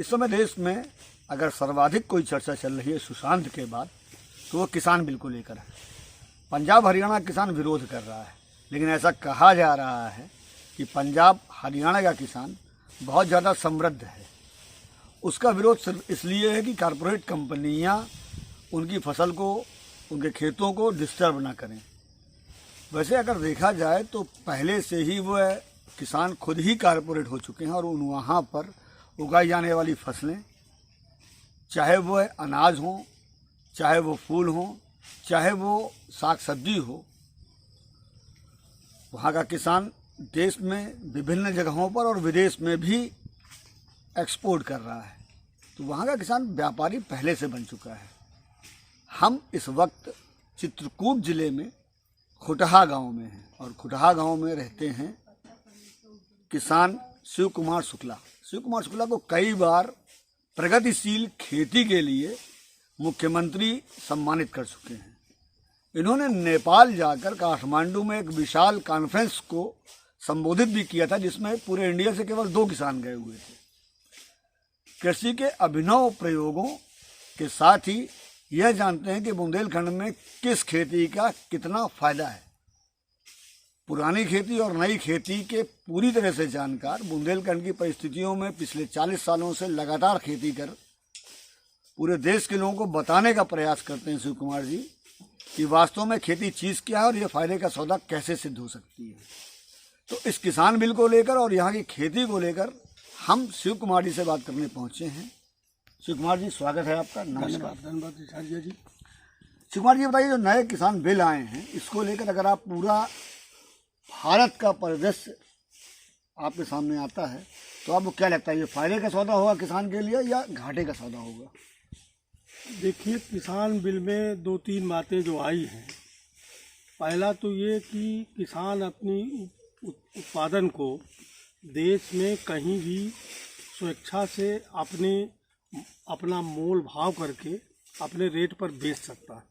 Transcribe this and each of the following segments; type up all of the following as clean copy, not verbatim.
इस समय देश में अगर सर्वाधिक कोई चर्चा चल रही है सुशांत के बाद, तो वो किसान बिल को लेकर है। पंजाब हरियाणा किसान विरोध कर रहा है, लेकिन ऐसा कहा जा रहा है कि पंजाब हरियाणा का किसान बहुत ज़्यादा समृद्ध है। उसका विरोध सिर्फ इसलिए है कि कारपोरेट कंपनियां उनकी फसल को, उनके खेतों को डिस्टर्ब ना करें। वैसे अगर देखा जाए तो पहले से ही वह किसान खुद ही कारपोरेट हो चुके हैं और वहाँ पर उगाई जाने वाली फसलें, चाहे वह अनाज हो, चाहे वो फूल हो, चाहे वो साग सब्जी हो, वहाँ का किसान देश में विभिन्न जगहों पर और विदेश में भी एक्सपोर्ट कर रहा है। तो वहाँ का किसान व्यापारी पहले से बन चुका है। हम इस वक्त चित्रकूट जिले में खुटहा गांव में हैं और खुटहा गांव में रहते हैं किसान शिव कुमार शुक्ला। शिव कुमार शुक्ला को कई बार प्रगतिशील खेती के लिए मुख्यमंत्री सम्मानित कर चुके हैं। इन्होंने नेपाल जाकर काठमांडू में एक विशाल कॉन्फ्रेंस को संबोधित भी किया था, जिसमें पूरे इंडिया से केवल 2 किसान गए हुए थे। कृषि के अभिनव प्रयोगों के साथ ही यह जानते हैं कि बुंदेलखंड में किस खेती का कितना फायदा है। पुरानी खेती और नई खेती के पूरी तरह से जानकार, बुंदेलखंड की परिस्थितियों में पिछले 40 सालों से लगातार खेती कर पूरे देश के लोगों को बताने का प्रयास करते हैं शिव कुमार जी कि वास्तव में खेती चीज़ क्या है और ये फायदे का सौदा कैसे सिद्ध हो सकती है। तो इस किसान बिल को लेकर और यहाँ की खेती को लेकर हम शिव कुमार जी से बात करने पहुँचे हैं। शिव कुमार जी, स्वागत है आपका। नमस्कार। धन्यवाद आचार्य जी। शिव कुमार जी, बताइए, जो नए किसान बिल आए हैं, इसको लेकर अगर आप पूरा भारत का परिदृश्य आपके सामने आता है तो आपको क्या लगता है, ये फायदे का सौदा होगा किसान के लिए या घाटे का सौदा होगा? देखिए, किसान बिल में 2-3 बातें जो आई हैं। पहला तो ये कि किसान अपनी उत्पादन को देश में कहीं भी स्वेच्छा से अपना मोल भाव करके अपने रेट पर बेच सकता है,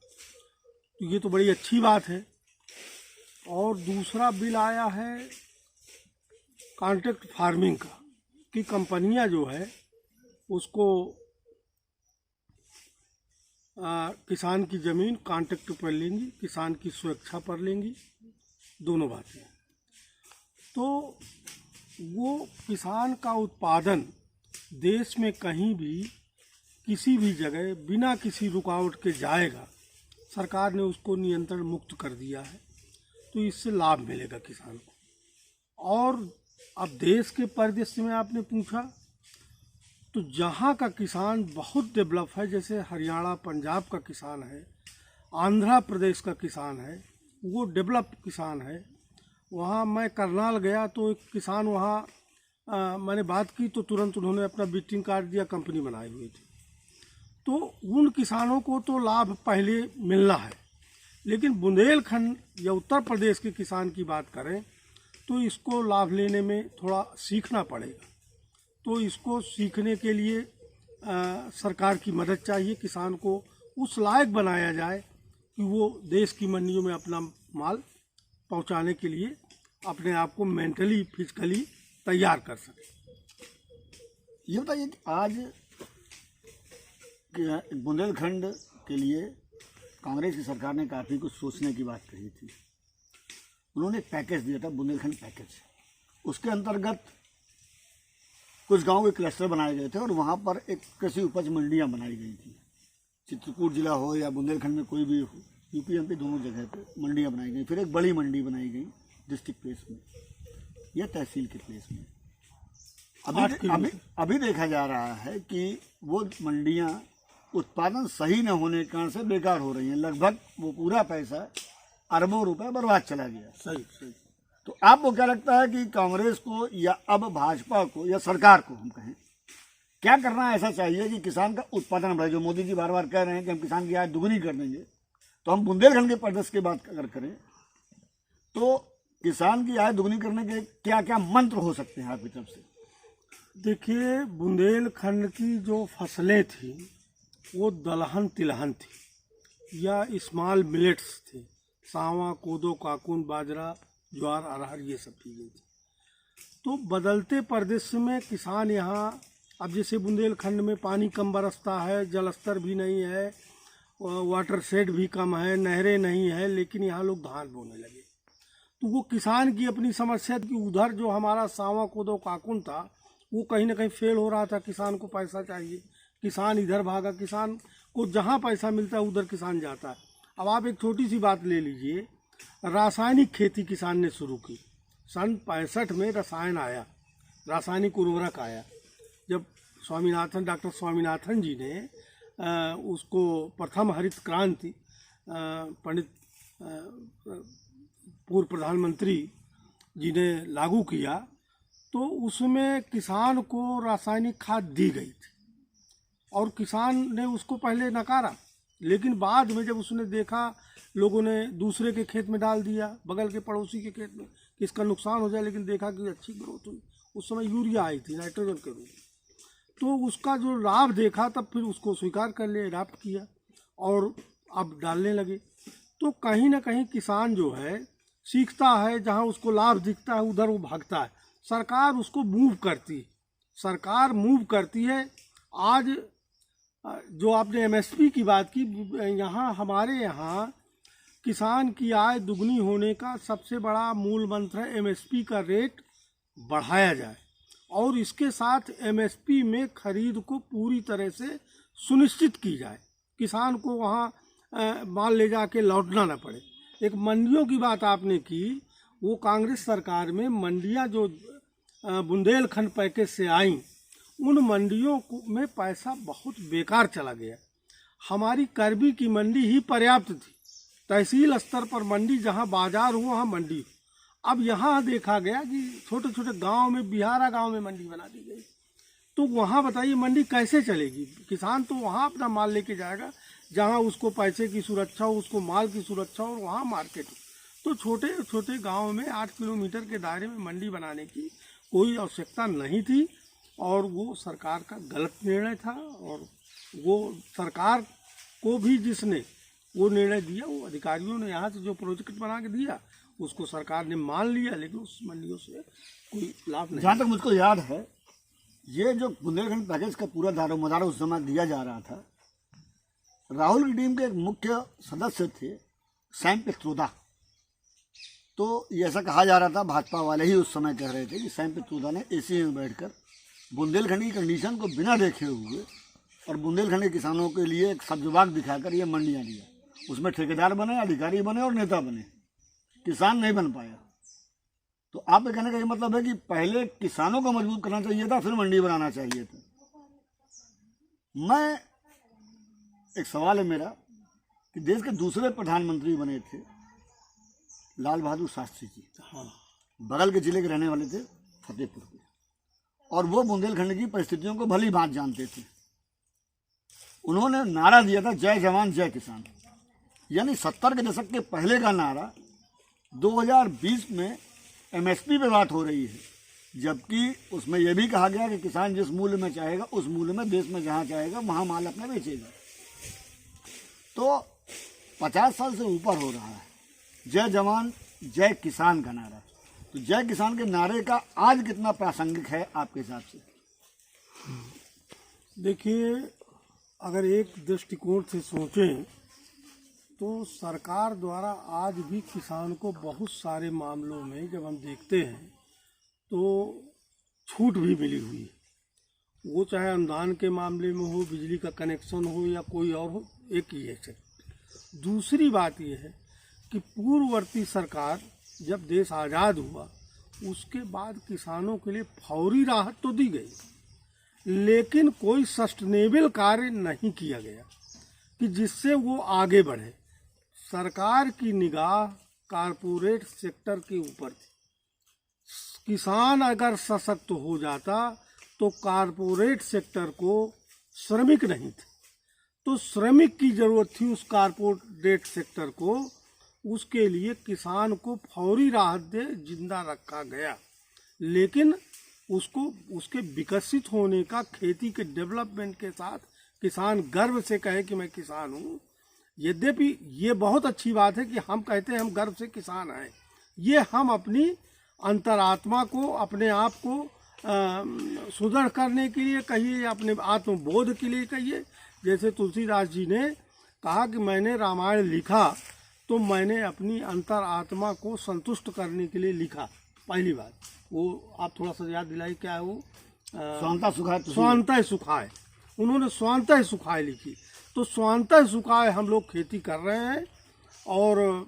तो ये तो बड़ी अच्छी बात है। और दूसरा बिल आया है कॉन्ट्रैक्ट फार्मिंग का, कि कंपनियां जो है उसको किसान की ज़मीन कॉन्ट्रैक्ट पर लेंगी, किसान की स्वेच्छा पर लेंगी, दोनों बातें। तो वो किसान का उत्पादन देश में कहीं भी किसी भी जगह बिना किसी रुकावट के जाएगा। सरकार ने उसको नियंत्रण मुक्त कर दिया है, तो इससे लाभ मिलेगा किसान को। और अब देश के परिदृश्य में आपने पूछा, तो जहाँ का किसान बहुत डेवलप है, जैसे हरियाणा पंजाब का किसान है, आंध्र प्रदेश का किसान है, वो डेवलप किसान है। वहाँ मैं करनाल गया तो एक किसान वहाँ मैंने बात की तो तुरंत उन्होंने अपना विजिटिंग कार्ड दिया, कंपनी बनाई हुई थी। तो उन किसानों को तो लाभ पहले मिलना है, लेकिन बुंदेलखंड या उत्तर प्रदेश के किसान की बात करें तो इसको लाभ लेने में थोड़ा सीखना पड़ेगा। तो इसको सीखने के लिए सरकार की मदद चाहिए। किसान को उस लायक बनाया जाए कि वो देश की मंडियों में अपना माल पहुंचाने के लिए अपने आप को मेंटली फिजिकली तैयार कर सके। ये बताइए कि आज बुंदेलखंड के लिए कांग्रेस की सरकार ने काफ़ी कुछ सोचने की बात कही थी। उन्होंने एक पैकेज दिया था, बुंदेलखंड पैकेज। उसके अंतर्गत कुछ गांव के क्लस्टर बनाए गए थे और वहां पर एक कृषि उपज मंडियां बनाई गई थी। चित्रकूट जिला हो या बुंदेलखंड में कोई भी हो, यूपी एमपी दोनों जगह पे मंडियां बनाई गई। फिर एक बड़ी मंडी बनाई गई डिस्ट्रिक्ट प्लेस में या तहसील के प्लेस में। अभी देखा जा रहा है कि वो मंडियां उत्पादन सही न होने के कारण से बेकार हो रही हैं। लगभग वो पूरा पैसा, अरबों रुपए बर्बाद चला गया। सही। तो आपको क्या लगता है कि कांग्रेस को या अब भाजपा को या सरकार को, हम कहें, क्या करना ऐसा चाहिए कि किसान का उत्पादन बढ़े? जो मोदी जी बार बार कह रहे हैं कि हम किसान की आय दुगनी कर देंगे, तो हम बुंदेलखंड के परिदृश्य की बात अगर करें तो किसान की आय दुगनी करने के क्या क्या मंत्र हो सकते हैं आपकी तरफ से? देखिए, बुंदेलखंड की जो फसलें थी वो दलहन तिलहन थी या स्मॉल मिलेट्स थी। सावा, कोदो, काकुन, बाजरा, ज्वार, अरहर, ये सब चीज़ें थी। तो बदलते परिदृश्य में किसान यहाँ अब जैसे बुंदेलखंड में पानी कम बरसता है, जल स्तर भी नहीं है, वाटर शेड भी कम है, नहरें नहीं है, लेकिन यहाँ लोग धान बोने लगे। तो वो किसान की अपनी समस्या कि उधर जो हमारा सावा कोदो काकुन था वो कहीं ना कहीं फेल हो रहा था। किसान को पैसा चाहिए, किसान इधर भागा, किसान को जहाँ पैसा मिलता है उधर किसान जाता है। अब आप एक छोटी सी बात ले लीजिए, रासायनिक खेती किसान ने शुरू की। सन 65 में रसायन आया, रासायनिक उर्वरक आया। जब डॉक्टर स्वामीनाथन जी ने उसको प्रथम हरित क्रांति पंडित पूर्व प्रधानमंत्री जी ने लागू किया, तो उसमें किसान को रासायनिक खाद दी गई थी और किसान ने उसको पहले नकारा, लेकिन बाद में जब उसने देखा, लोगों ने दूसरे के खेत में डाल दिया, बगल के पड़ोसी के खेत में, कि इसका नुकसान हो जाए, लेकिन देखा कि अच्छी ग्रोथ हुई। उस समय यूरिया आई थी नाइट्रोजन के रूप में, तो उसका जो लाभ देखा तब फिर उसको स्वीकार कर लिया, अडॉप्ट किया और अब डालने लगे। तो कहीं ना कहीं किसान जो है सीखता है, जहाँ उसको लाभ दिखता है उधर वो भागता है। सरकार उसको मूव करती है, सरकार मूव करती है। आज जो आपने एमएसपी की बात की, यहाँ हमारे यहाँ किसान की आय दुगनी होने का सबसे बड़ा मूल मंत्र है एमएसपी का रेट बढ़ाया जाए और इसके साथ एमएसपी में खरीद को पूरी तरह से सुनिश्चित की जाए, किसान को वहाँ माल ले जाके लौटना ना पड़े। एक मंडियों की बात आपने की, वो कांग्रेस सरकार में मंडियाँ जो बुंदेलखंड पैकेज से आईं, उन मंडियों में पैसा बहुत बेकार चला गया। हमारी करबी की मंडी ही पर्याप्त थी, तहसील स्तर पर मंडी, जहाँ बाजार हो वहाँ मंडी। अब यहाँ देखा गया कि छोटे छोटे गांव में, बिहारा गांव में मंडी बना दी गई, तो वहाँ बताइए मंडी कैसे चलेगी? किसान तो वहाँ अपना माल लेके जाएगा जहाँ उसको पैसे की सुरक्षा हो, उसको माल की सुरक्षा हो और वहाँ मार्केट हो। तो छोटे छोटे गाँव में 8 किलोमीटर के दायरे में मंडी बनाने की कोई आवश्यकता नहीं थी और वो सरकार का गलत निर्णय था। और वो सरकार को भी जिसने वो निर्णय दिया, वो अधिकारियों ने यहाँ से जो प्रोजेक्ट बना के दिया उसको सरकार ने मान लिया, लेकिन उस मंडियों से कोई लाभ नहीं। जहाँ तक मुझको याद है, ये जो बुंदेलखंड पैकेज का पूरा दारोमदार उस समय दिया जा रहा था, राहुल की टीम के एक मुख्य सदस्य थे सैम पित्रोदा। तो ये ऐसा कहा जा रहा था, भाजपा वाले ही उस समय कह रहे थे कि सैम पित्रोदा ने एसी में बैठकर बुंदेलखंड की कंडीशन को बिना देखे हुए और बुंदेलखंड के किसानों के लिए एक सब्जबाग दिखाकर ये मंडियाँ दिया। उसमें ठेकेदार बने, अधिकारी बने और नेता बने, किसान नहीं बन पाया। तो आपके कहने का ये मतलब है कि पहले किसानों को मजबूत करना चाहिए था, फिर मंडी बनाना चाहिए था। मैं एक सवाल है मेरा कि देश के दूसरे प्रधानमंत्री बने थे लाल बहादुर शास्त्री जी, हाँ, बगल के जिले के रहने वाले थे, फतेहपुर के, और वो बुंदेलखंड की परिस्थितियों को भली भांति जानते थे। उन्होंने नारा दिया था जय जवान जय किसान, यानी 70 के दशक के पहले का नारा 2020 में एमएसपी पे बात हो रही है, जबकि उसमें यह भी कहा गया कि किसान जिस मूल्य में चाहेगा उस मूल्य में देश में जहाँ चाहेगा वहाँ माल अपना बेचेगा। तो 50 साल से ऊपर हो रहा है जय जवान जय किसान का नारा। तो जय किसान के नारे का आज कितना प्रासंगिक है आपके हिसाब से? देखिए, अगर एक दृष्टिकोण से सोचें तो सरकार द्वारा आज भी किसान को बहुत सारे मामलों में जब हम देखते हैं तो छूट भी मिली हुई है। वो चाहे अनुदान के मामले में हो, बिजली का कनेक्शन हो या कोई और हो, एक ही है। दूसरी बात यह है कि पूर्ववर्ती सरकार जब देश आज़ाद हुआ उसके बाद किसानों के लिए फौरी राहत तो दी गई, लेकिन कोई सस्टेनेबल कार्य नहीं किया गया कि जिससे वो आगे बढ़े। सरकार की निगाह कारपोरेट सेक्टर के ऊपर थी। किसान अगर सशक्त हो जाता तो कारपोरेट सेक्टर को श्रमिक नहीं थे, तो श्रमिक की जरूरत थी उस कारपोरेट सेक्टर को। उसके लिए किसान को फौरी राहत दे जिंदा रखा गया, लेकिन उसको उसके विकसित होने का, खेती के डेवलपमेंट के साथ किसान गर्व से कहे कि मैं किसान हूँ। यद्यपि ये बहुत अच्छी बात है कि हम कहते हैं हम गर्व से किसान हैं, ये हम अपनी अंतरात्मा को, अपने आप को सुदृढ़ करने के लिए कहिए, अपने आत्मबोध के लिए कहिए। जैसे तुलसीदास जी ने कहा कि मैंने रामायण लिखा तो मैंने अपनी अंतर आत्मा को संतुष्ट करने के लिए लिखा। पहली बात वो आप थोड़ा सा याद दिलाइए, क्या है वो? स्वांता सुखाय स्वांतः सुखाय। उन्होंने स्वांतः सुखाय लिखी। तो स्वांतः सुखाय हम लोग खेती कर रहे हैं। और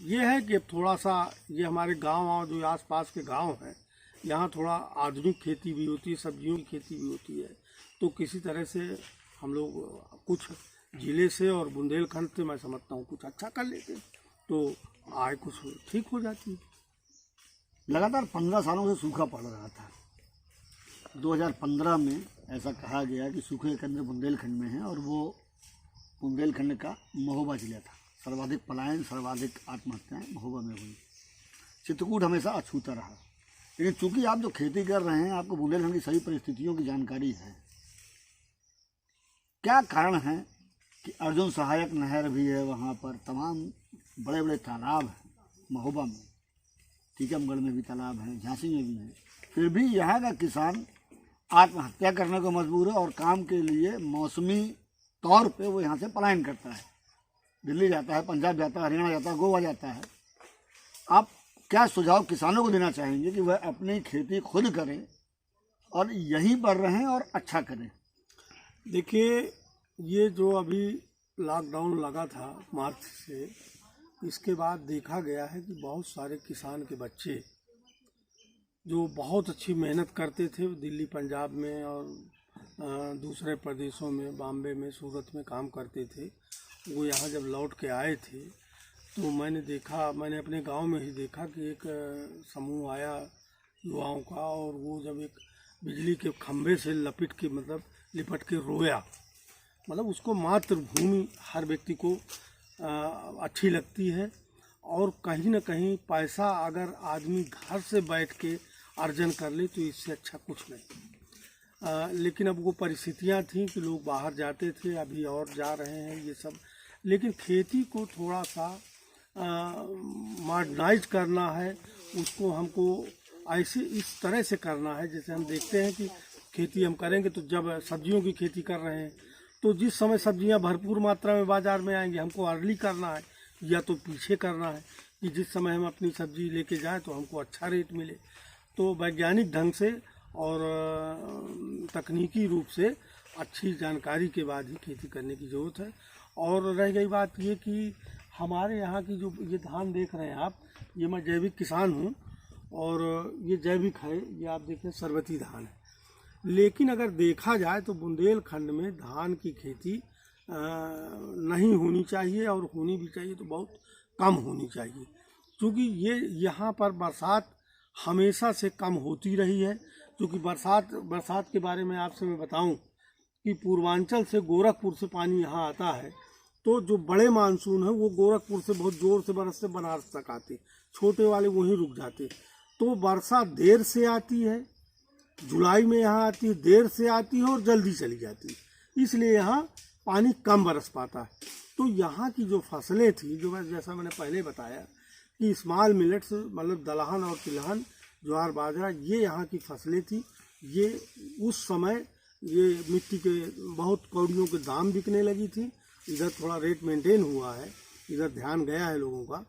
ये है कि थोड़ा सा ये हमारे गांव और जो आसपास के गांव हैं, यहाँ थोड़ा आधुनिक खेती भी होती है, सब्जियों की खेती भी होती है। तो किसी तरह से हम लोग कुछ जिले से और बुंदेलखंड से मैं समझता हूँ कुछ अच्छा कर लेते तो आय कुछ ठीक हो जाती है। लगातार 15 सालों से सूखा पड़ रहा था। 2015 में ऐसा कहा गया कि सूखे के केंद्र बुंदेलखंड में है और वो बुंदेलखंड का महोबा जिला था। सर्वाधिक पलायन, सर्वाधिक आत्महत्याएं महोबा में हुई। चित्रकूट हमेशा अछूता रहा। लेकिन चूंकि आप जो खेती कर रहे हैं, आपको बुंदेलखंड की सही परिस्थितियों की जानकारी है, क्या कारण है कि अर्जुन सहायक नहर भी है वहाँ पर, तमाम बड़े बड़े तालाब हैं महोबा में, टीकमगढ़ में भी तालाब हैं, झांसी में भी हैं, फिर भी यहाँ का किसान आत्महत्या करने को मजबूर है और काम के लिए मौसमी तौर पे वो यहाँ से पलायन करता है। दिल्ली जाता है, पंजाब जाता है, हरियाणा जाता है, गोवा जाता है। आप क्या सुझाव किसानों को देना चाहेंगे कि वह अपनी खेती खुद करें और यहीं पर रहें और अच्छा करें? देखिए, ये जो अभी लॉकडाउन लगा था मार्च से, इसके बाद देखा गया है कि बहुत सारे किसान के बच्चे जो बहुत अच्छी मेहनत करते थे दिल्ली पंजाब में और दूसरे प्रदेशों में, बॉम्बे में, सूरत में काम करते थे, वो यहाँ जब लौट के आए थे तो मैंने अपने गांव में ही देखा कि एक समूह आया युवाओं का, और वो जब एक बिजली के खंभे से लिपट के रोया। मतलब उसको मातृभूमि हर व्यक्ति को अच्छी लगती है, और कहीं ना कहीं पैसा अगर आदमी घर से बैठ के अर्जन कर ले तो इससे अच्छा कुछ नहीं। लेकिन अब वो परिस्थितियाँ थीं कि लोग बाहर जाते थे, अभी और जा रहे हैं ये सब। लेकिन खेती को थोड़ा सा मॉडर्नाइज करना है, उसको हमको ऐसे इस तरह से करना है। जैसे हम देखते हैं कि खेती हम करेंगे तो जब सब्जियों की खेती कर रहे हैं तो जिस समय सब्जियां भरपूर मात्रा में बाज़ार में आएंगी, हमको अर्ली करना है या तो पीछे करना है कि जिस समय हम अपनी सब्जी लेके जाएं तो हमको अच्छा रेट मिले। तो वैज्ञानिक ढंग से और तकनीकी रूप से अच्छी जानकारी के बाद ही खेती करने की ज़रूरत है। और रह गई बात ये कि हमारे यहाँ की जो ये धान देख रहे हैं आप, ये मैं जैविक किसान हूँ और ये जैविक है, ये आप देखें सरबती धान है। लेकिन अगर देखा जाए तो बुंदेलखंड में धान की खेती नहीं होनी चाहिए, और होनी भी चाहिए तो बहुत कम होनी चाहिए, क्योंकि ये यहाँ पर बरसात हमेशा से कम होती रही है। क्योंकि बरसात के बारे में आपसे मैं बताऊं कि पूर्वांचल से गोरखपुर से पानी यहाँ आता है, तो जो बड़े मानसून है वो गोरखपुर से बहुत ज़ोर से बरसते बनारस तक आते, छोटे वाले वहीं रुक जाते। तो वर्षा देर से आती है, जुलाई में यहाँ आती है, देर से आती है और जल्दी चली जाती है, इसलिए यहाँ पानी कम बरस पाता है। तो यहाँ की जो फसलें थी, जो जैसा मैंने पहले बताया कि स्मॉल मिलेट्स मतलब दलहन और तिलहन, ज्वार बाजरा, ये यहाँ की फसलें थी। ये उस समय ये मिट्टी के बहुत कौड़ियों के दाम बिकने लगी थी। इधर थोड़ा रेट मेंटेन हुआ है, इधर ध्यान गया है लोगों का,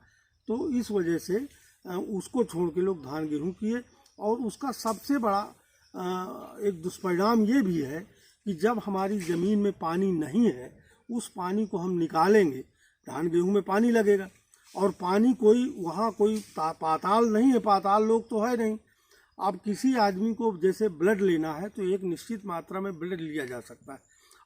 तो इस वजह से उसको छोड़ के लोग धान गेहूँ किए। और उसका सबसे बड़ा एक दुष्परिणाम ये भी है कि जब हमारी ज़मीन में पानी नहीं है, उस पानी को हम निकालेंगे, धान गेहूँ में पानी लगेगा, और पानी वहाँ कोई पाताल नहीं है, पाताल लोग तो है नहीं। अब किसी आदमी को जैसे ब्लड लेना है तो एक निश्चित मात्रा में ब्लड लिया जा सकता है,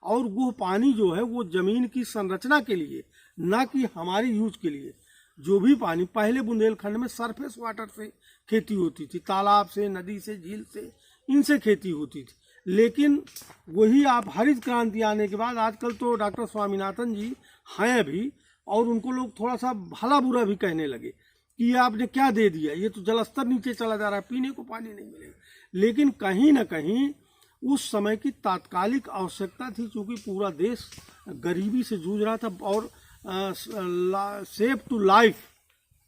और वो पानी जो है वो ज़मीन की संरचना के लिए, ना कि हमारी यूज के लिए। जो भी पानी पहले बुंदेलखंड में सरफेस वाटर से खेती होती थी, तालाब से, नदी से, झील से, इनसे खेती होती थी। लेकिन वही आप हरित क्रांति आने के बाद आजकल तो डॉक्टर स्वामीनाथन जी हैं अभी, और उनको लोग थोड़ा सा भला बुरा भी कहने लगे कि ये आपने क्या दे दिया, ये तो जलस्तर नीचे चला जा रहा है, पीने को पानी नहीं मिलेगा। लेकिन कहीं ना कहीं उस समय की तात्कालिक आवश्यकता थी, क्योंकि पूरा देश गरीबी से जूझ रहा था, और सेव टू लाइफ,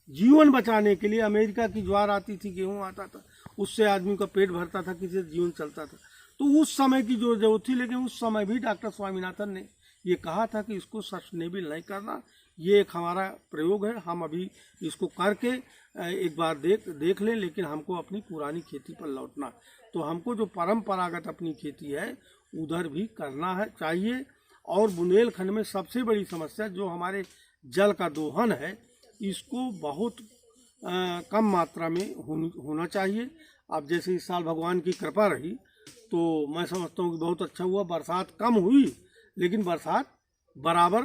जीवन बचाने के लिए अमेरिका की ज्वार आती थी, गेहूं आता था, उससे आदमी का पेट भरता था, किसी से जीवन चलता था। तो उस समय की जो जरूरत थी, लेकिन उस समय भी डॉक्टर स्वामीनाथन ने ये कहा था कि इसको सस्टेनेबल नहीं करना, ये एक हमारा प्रयोग है, हम अभी इसको करके एक बार देख लें, लेकिन हमको अपनी पुरानी खेती पर लौटना। तो हमको जो परंपरागत अपनी खेती है उधर भी करना है चाहिए। और बुंदेलखंड में सबसे बड़ी समस्या जो हमारे जल का दोहन है, इसको बहुत कम मात्रा में होना चाहिए। अब जैसे इस साल भगवान की कृपा रही तो मैं समझता हूँ कि बहुत अच्छा हुआ। बरसात कम हुई, लेकिन बरसात बराबर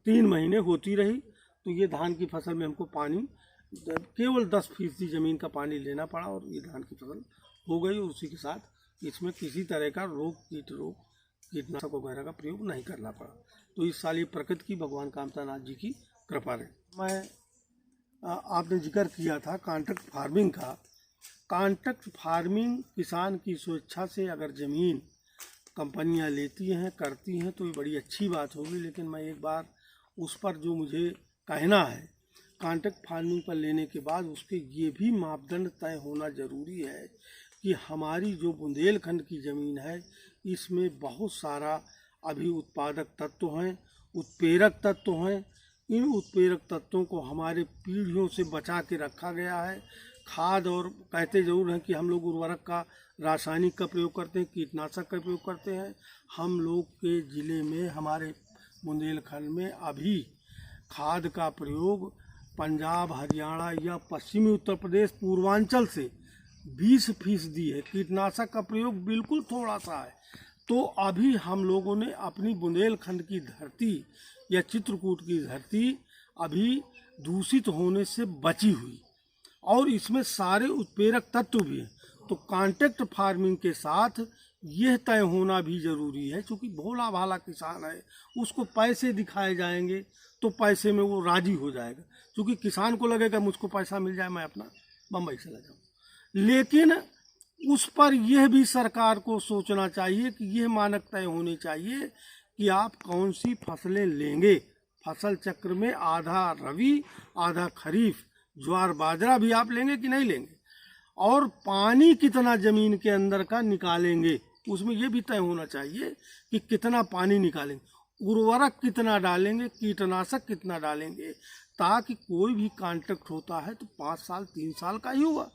3 महीने होती रही। तो ये धान की फसल में हमको पानी केवल 10% ज़मीन का पानी लेना पड़ा और ये धान की फसल हो गई। और उसी के साथ इसमें किसी तरह का कीटनाशक वगैरह का प्रयोग नहीं करना पड़ा। तो इस साल ये प्रकृति की, भगवान कामतानाथ जी की कृपा रही। मैं आपने जिक्र किया था कॉन्ट्रैक्ट फार्मिंग का। कॉन्ट्रैक्ट फार्मिंग किसान की स्वेच्छा से अगर ज़मीन कंपनियां लेती हैं, करती हैं, तो ये बड़ी अच्छी बात होगी। लेकिन मैं एक बार उस पर जो मुझे कहना है, कॉन्ट्रैक्ट फार्मिंग पर लेने के बाद उसके ये भी मापदंड तय होना ज़रूरी है कि हमारी जो बुंदेलखंड की ज़मीन है, इसमें बहुत सारा अभी उत्पादक तत्व हैं, उत्प्रेरक तत्व हैं। इन उत्प्रेरक तत्वों को हमारे पीढ़ियों से बचा के रखा गया है। खाद, और कहते ज़रूर हैं कि हम लोग उर्वरक का, रासायनिक का प्रयोग करते हैं, कीटनाशक का प्रयोग करते हैं। हम लोग के ज़िले में, हमारे बुंदेलखंड में अभी खाद का प्रयोग पंजाब, हरियाणा या पश्चिमी उत्तर प्रदेश, पूर्वांचल से 20% है। कीटनाशक का प्रयोग बिल्कुल थोड़ा सा है। तो अभी हम लोगों ने अपनी बुंदेलखंड की धरती या चित्रकूट की धरती अभी दूषित होने से बची हुई, और इसमें सारे उत्प्रेरक तत्व भी हैं। तो कॉन्ट्रैक्ट फार्मिंग के साथ यह तय होना भी ज़रूरी है, क्योंकि भोला भाला किसान है, उसको पैसे दिखाए जाएंगे तो पैसे में वो राजी हो जाएगा। क्योंकि किसान को लगेगा मुझको पैसा मिल जाए, मैं अपना बम्बई चला जाऊँ। लेकिन उस पर यह भी सरकार को सोचना चाहिए कि यह मानक तय होनी चाहिए कि आप कौन सी फसलें लेंगे। फसल चक्र में आधा रबी, आधा खरीफ, ज्वार बाजरा भी आप लेंगे कि नहीं लेंगे, और पानी कितना ज़मीन के अंदर का निकालेंगे, उसमें यह भी तय होना चाहिए कि कितना पानी निकालेंगे, उर्वरक कितना डालेंगे, कीटनाशक कितना डालेंगे, ताकि कोई भी कॉन्ट्रैक्ट होता है तो 5 साल 3 साल का ही हुआ।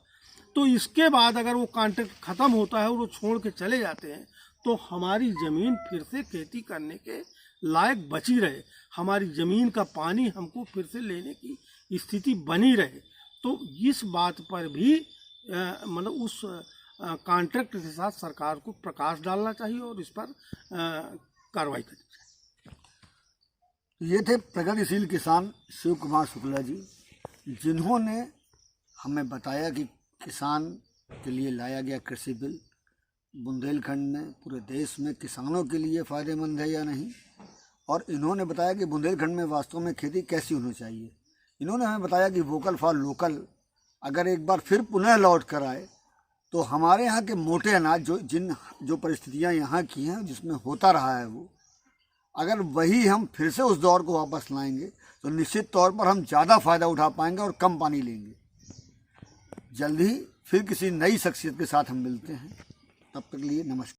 तो इसके बाद अगर वो कॉन्ट्रैक्ट ख़त्म होता है और वो छोड़ के चले जाते हैं, तो हमारी ज़मीन फिर से खेती करने के लायक बची रहे, हमारी ज़मीन का पानी हमको फिर से लेने की स्थिति बनी रहे। तो इस बात पर भी मतलब उस कॉन्ट्रैक्ट के साथ सरकार को प्रकाश डालना चाहिए और इस पर कार्रवाई करनी चाहिए। ये थे प्रगतिशील किसान शिव कुमार शुक्ला जी, जिन्होंने हमें बताया कि किसान के लिए लाया गया कृषि बिल बुंदेलखंड में, पूरे देश में किसानों के लिए फ़ायदेमंद है या नहीं, और इन्होंने बताया कि बुंदेलखंड में वास्तव में खेती कैसी होनी चाहिए। इन्होंने हमें बताया कि वोकल फॉर लोकल अगर एक बार फिर पुनः लौट कर आए, तो हमारे यहाँ के मोटे अनाज जो परिस्थितियाँ यहाँ की हैं, जिसमें होता रहा है, वो अगर वही हम फिर से उस दौर को वापस लाएंगे तो निश्चित तौर पर हम ज़्यादा फ़ायदा उठा पाएंगे और कम पानी लेंगे। जल्द ही फिर किसी नई शख्सियत के साथ हम मिलते हैं, तब तक के लिए नमस्कार।